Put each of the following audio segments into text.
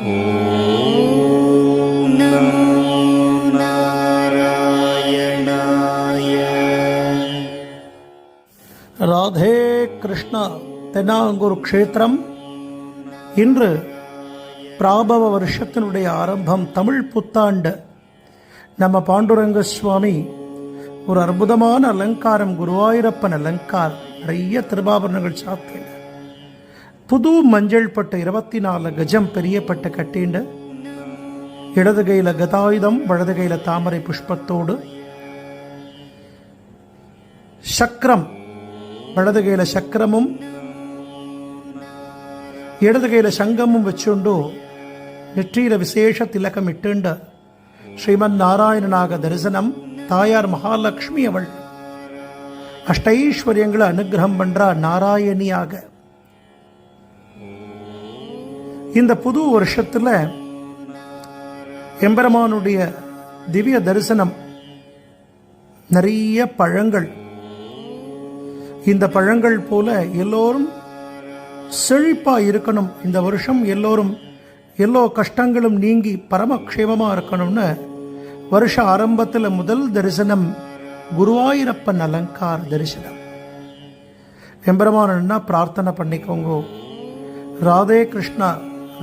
ஓம் நமோ நாராயணாய. ராதே கிருஷ்ணா. தென்னாங்கூர் க்ஷேத்திரம். இன்று பிராபவ வருஷத்தினுடைய ஆரம்பம், தமிழ் புத்தாண்டு. நம்ம பாண்டுரங்க சுவாமி ஒரு அற்புதமான அலங்காரம், குருவாயூரப்பன் அலங்காரம், நிறைய திருவாபரணங்கள் சாத்தின, புது மஞ்சள் பட்டு 24 கஜம் பெரிய பட்டு கட்டிண்டு, இடது கையில கதாயுதம், வலது கையில தாமரை புஷ்பத்தோடு, சக்கரம், வலது கையில சக்கரமும் இடது கையில சங்கமும் வச்சுண்டு, நெற்றியில விசேஷ திலகம் இட்டுண்டு ஸ்ரீமன் நாராயணனாக தரிசனம். தாயார் மகாலட்சுமி அவள் அஷ்டைஸ்வரியங்களை அனுகிரகம் பண்றா நாராயணியாக. இந்த புது வருஷத்துல எம்பெருமானுடைய திவ்ய தரிசனம், நிறைய பழங்கள். இந்த பழங்கள் போல எல்லோரும் செழிப்பா இருக்கணும். இந்த வருஷம் எல்லோரும் எல்லா கஷ்டங்களும் நீங்கி பரமக்ஷேமமா இருக்கணும்னு வருஷ ஆரம்பத்தில் முதல் தரிசனம் குருவாயூரப்பன் அலங்கார தரிசனம். எம்பெருமானா பிரார்த்தனை பண்ணிக்கோங்க. ராதே கிருஷ்ணா,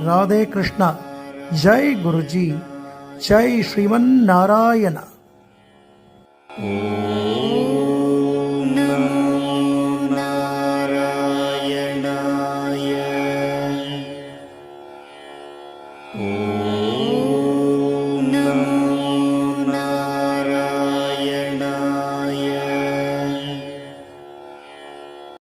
ராதே கிருஷ்ணா. ஜெய் குருஜி, ஜெய் ஸ்ரீமன் நாராயணா.